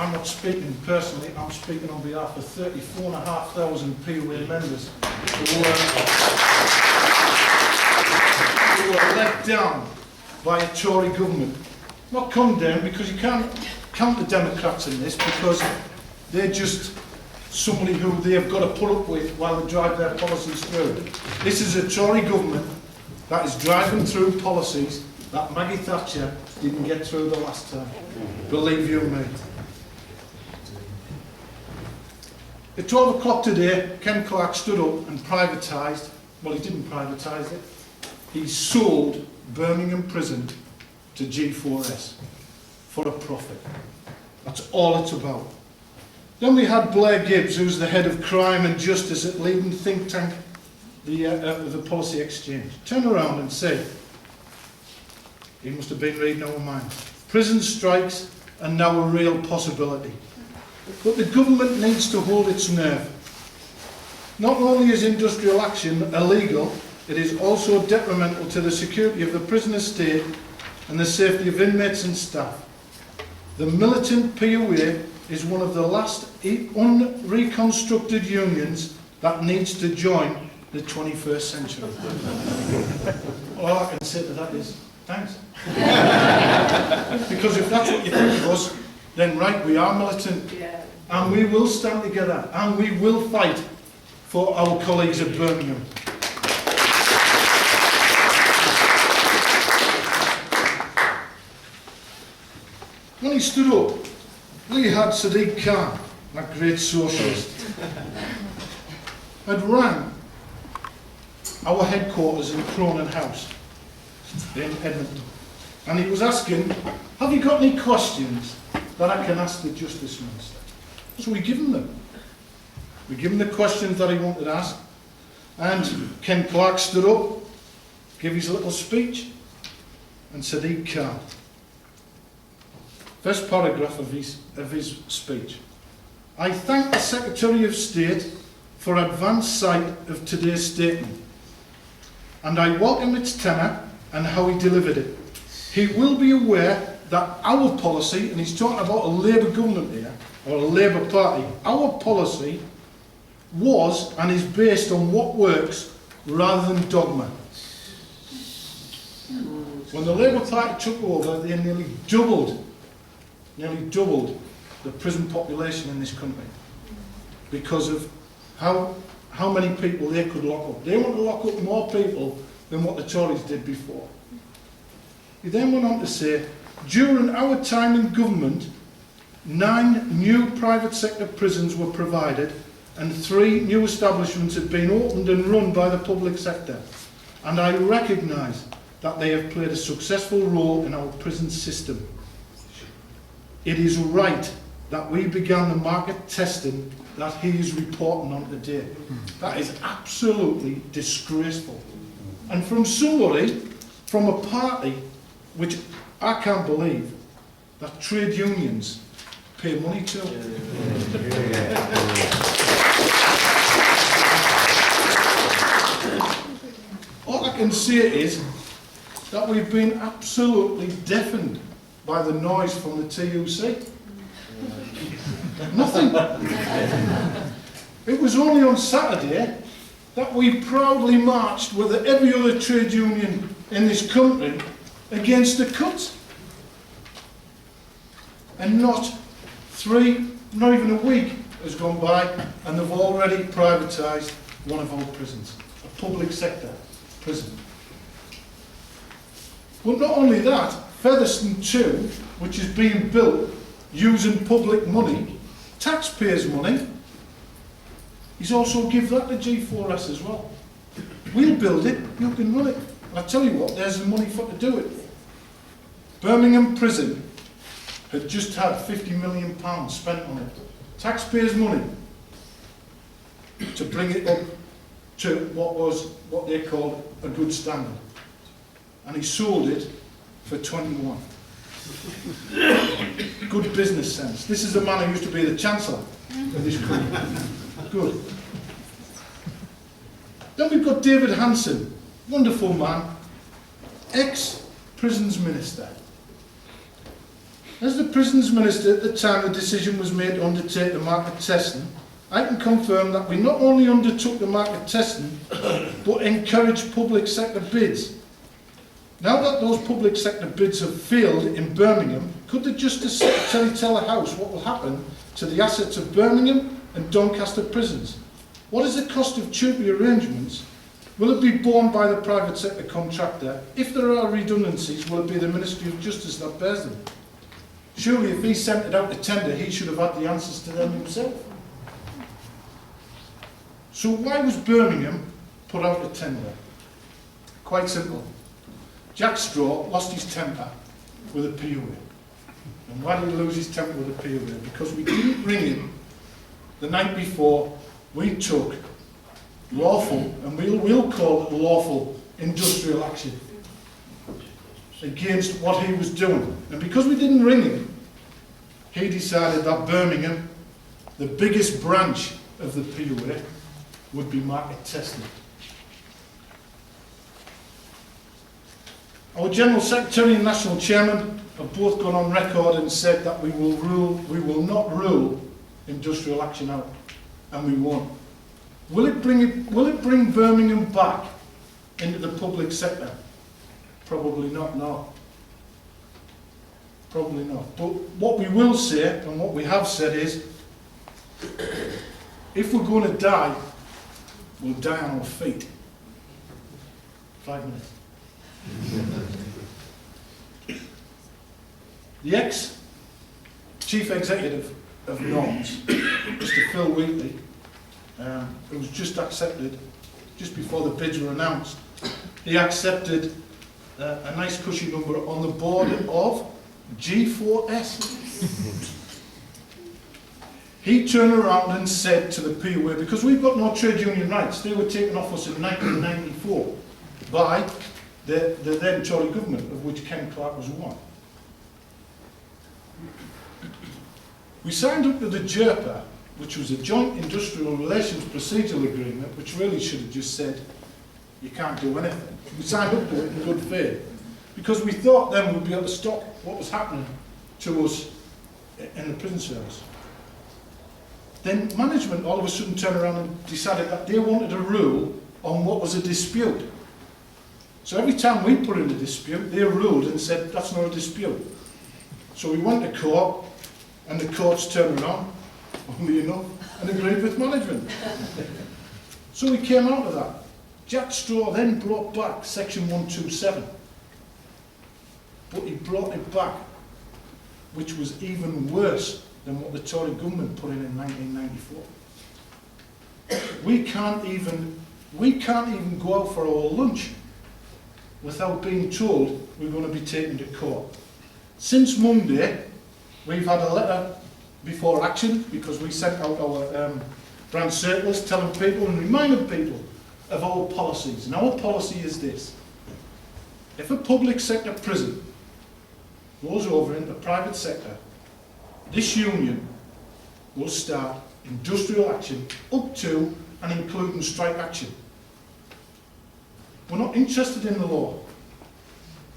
I'm not speaking personally, I'm speaking on behalf of 34,500 POA members who were let down by a Tory government. Not come down, because you can't count the Democrats in this, because they're just somebody who they have got to put up with while they drive their policies through. This is a Tory government that is driving through policies that Maggie Thatcher didn't get through the last time. Believe you me. At 12 o'clock today, Ken Clarke stood up and privatised. Well, he didn't privatise it. He sold Birmingham Prison to G4S for a profit. That's all it's about. Then we had Blair Gibbs, who's the head of crime and justice at leading think tank, the Policy Exchange. Turn around and say, he must have been reading our minds. Prison strikes are now a real possibility. But the government needs to hold its nerve. Not only is industrial action illegal, it is also detrimental to the security of the prison estate and the safety of inmates and staff. The militant POA is one of the last unreconstructed unions that needs to join the 21st century. All I can say to that is, thanks. Because if that's what you think of us, then right, we are militant. Yeah. And we will stand together and we will fight for our colleagues at Birmingham. When he stood up, we had Sadiq Khan, that great socialist, had rang our headquarters in Cronin House in Edmonton, and he was asking, have you got any questions that I can ask the Justice Minister? So we give him them. We give him the questions that he wanted to ask, and Ken Clarke stood up, gave his little speech, and Sadiq Khan. First paragraph of his speech. I thank the Secretary of State for advance sight of today's statement, and I welcome its tenor and how he delivered it. He will be aware that our policy, and he's talking about a Labour government here, or a Labour Party, our policy was and is based on what works rather than dogma. When the Labour Party took over, they nearly doubled the prison population in this country because of how many people they could lock up. They want to lock up more people than what the Tories did before. He then went on to say, during our time in government, 9 new private sector prisons were provided and 3 new establishments had been opened and run by the public sector. And I recognise that they have played a successful role in our prison system. It is right that we began the market testing that he is reporting on today. That is absolutely disgraceful. And from somebody, from a party, which I can't believe, that trade unions pay money to. All I can say is that we've been absolutely deafened by the noise from the TUC. Nothing. It was only on Saturday that we proudly marched with every other trade union in this country against the cuts. And not even a week has gone by and they've already privatised one of our prisons, a public sector prison. But not only that, Featherstone 2, which is being built using public money, taxpayers' money, he's also give that to G4S as well. We'll build it, you can run it. And I tell you what, there's the money for to do it. Birmingham Prison had just had £50 million spent on it. Taxpayers' money to bring it up to what they called a good standard. And he sold it for 21. Good business sense. This is the man who used to be the Chancellor of this country. Good. Then we've got David Hanson, wonderful man, ex-prisons minister. As the Prisons Minister at the time the decision was made to undertake the market testing, I can confirm that we not only undertook the market testing, but encouraged public sector bids. Now that those public sector bids have failed in Birmingham, could the Justice Secretary tell the House what will happen to the assets of Birmingham and Doncaster prisons? What is the cost of tutoring arrangements? Will it be borne by the private sector contractor? If there are redundancies, will it be the Ministry of Justice that bears them? Surely if he sent it out to tender, he should have had the answers to them himself. So why was Birmingham put out to tender? Quite simple. Jack Straw lost his temper with a POA. And why did he lose his temper with a POA? Because we didn't ring him the night before we took lawful, and we'll call it lawful, industrial action against what he was doing. And because we didn't ring him, he decided that Birmingham, the biggest branch of the POA, would be market tested. Our General Secretary and National Chairman have both gone on record and said that we will not rule industrial action out, and we won't. Will it bring Birmingham back into the public sector? Probably not, no. Probably not. But what we will say, and what we have said is, if we're going to die, we'll die on our feet. 5 minutes. The ex-chief executive of Norms, Mr. Phil Wheatley, who was just accepted, just before the bids were announced, he accepted a nice cushy number on the board of G4S. He turned around and said to the POA, because we've got no trade union rights, they were taken off us in 1994 by the then Tory government, of which Ken Clarke was one. We signed up to the JERPA, which was a Joint Industrial Relations Procedural Agreement, which really should have just said, you can't do anything. We signed up to it in good faith, because we thought then we'd be able to stop what was happening to us in the prison service. Then management all of a sudden turned around and decided that they wanted a rule on what was a dispute. So every time we put in a dispute, they ruled and said, that's not a dispute. So we went to court, and the courts turned around, only enough, and agreed with management. So we came out of that. Jack Straw then brought back Section 127. But he brought it back, which was even worse than what the Tory government put in 1994. We can't even go out for our lunch without being told we're going to be taken to court. Since Monday, we've had a letter before action, because we sent out our branch circulars telling people and reminding people of our policies. And our policy is this: if a public sector prison goes over into private sector, this union will start industrial action up to and including strike action. We're not interested in the law.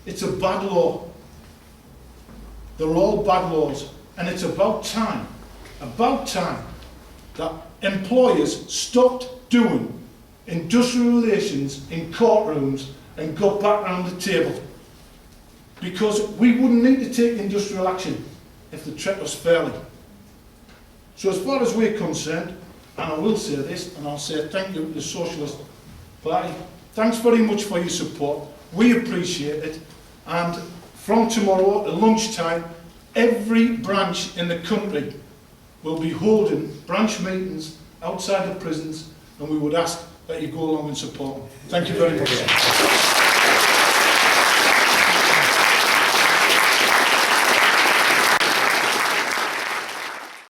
It's a bad law. They're all bad laws. And it's about time that employers stopped doing industrial relations in courtrooms and got back around the table. Because we wouldn't need to take industrial action if they treat us fairly. So as far as we're concerned, and I will say this, and I'll say thank you to the Socialist Party, thanks very much for your support. We appreciate it. And from tomorrow at lunchtime, every branch in the country will be holding branch meetings outside the prisons, and we would ask that you go along and support them. Thank you very much.